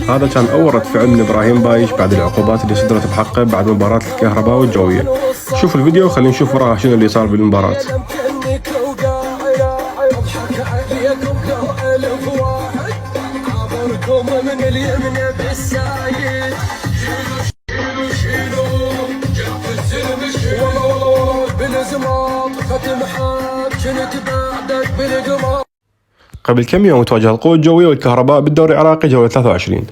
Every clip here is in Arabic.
هذا كان أول رد فعل من إبراهيم بايش بعد العقوبات اللي صدرت بحقه بعد مباراة الكهرباء والجوية. شوف الفيديو وخلينا نشوف وراها شنو اللي صار بالمباراة. قبل كم يوم تواجه القوة الجوية والكهرباء بالدوري العراقي جولة 23.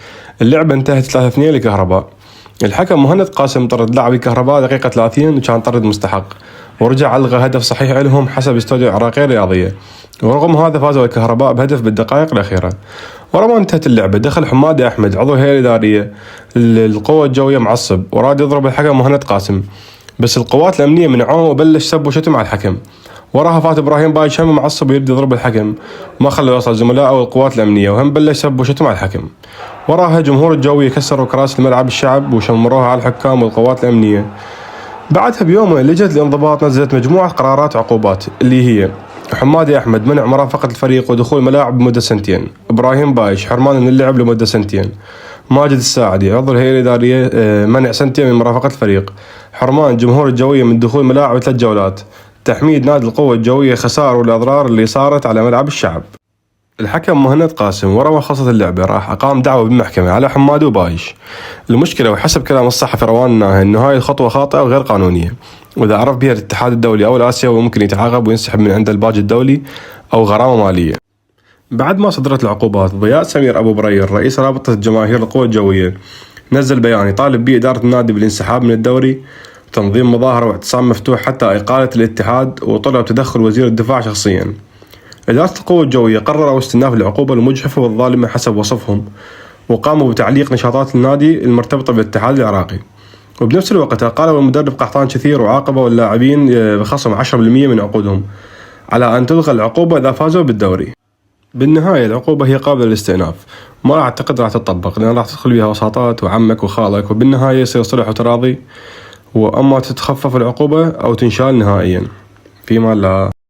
اللعبة انتهت 3-2 لكهرباء. الحكم مهند قاسم طرد لاعب الكهرباء دقيقة 30 وكان طرد مستحق، ورجع ألغى هدف صحيح لهم حسب استوديو العراقية الرياضية، ورغم هذا فازوا الكهرباء بهدف بالدقائق الأخيرة. ورا ما انتهت اللعبة دخل حمادي أحمد عضو الهيئة الإدارية للقوة الجوية معصب وراد يضرب الحكم مهند قاسم، بس القوات الأمنية منعوه وبلش سب وشتم على الحكم. وراها فات إبراهيم بايش هم معصب يريد يضرب الحكم، ما خلى يوصل زملائه والقوات الأمنية وهم بلش سب وشتم على الحكم. وراها جمهور الجوية كسروا كراسي الملعب الشعب وشمروها على الحكام والقوات الأمنية. بعدها بيومين لجنة الانضباط نزلت مجموعة قرارات عقوبات اللي هي حمادي أحمد منع مرافقة الفريق ودخول ملاعب لمدة 2 سنين، إبراهيم بايش حرمان من اللعب لمدة 2 سنين، ماجد الساعدي عضو الهيئة الإدارية منع 2 سنين من مرافقة الفريق، حرمان جمهور الجوية من دخول ملاعب 3 جولات، تحميد نادي القوة الجوية خسائر والأضرار اللي صارت على ملعب الشعب. الحكم مهند قاسم ورا ما خلصت اللعبة راح أقام دعوة بالمحكمة على حمادي وبايش. المشكلة وحسب كلام الصحفي روان ناهي إنه هاي الخطوة خاطئة وغير قانونية، وإذا عرف بها الاتحاد الدولي أو الآسيوي ممكن يتعاقب وينسحب من عند الباج الدولي أو غرامة مالية. بعد ما صدرت العقوبات ضياء سمير أبو برير رئيس رابطة جماهير القوة الجوية نزل بيان يطالب به إدارة النادي بالانسحاب من الدوري، تنظيم مظاهرة واعتصام مفتوح حتى إقالة الاتحاد، وطلب تدخل وزير الدفاع شخصيا. إدارة القوة الجوية قرروا استئناف العقوبة المجحفة والظالمة حسب وصفهم، وقاموا بتعليق نشاطات النادي المرتبطة بالاتحاد العراقي. وبنفس الوقت قالوا المدرب قحطان شثير وعاقبوا اللاعبين بخصم 10% من عقودهم على أن تلغى العقوبة إذا فازوا بالدوري. بالنهاية العقوبة هي قابلة للاستئناف، ما راح أعتقد راح تطبق لأن راح تدخل بها وساطات وعمك وخالك، وبالنهاية يصير صلح وتراضي، وأما تتخفف العقوبة أو تنشال نهائيا فيما لا.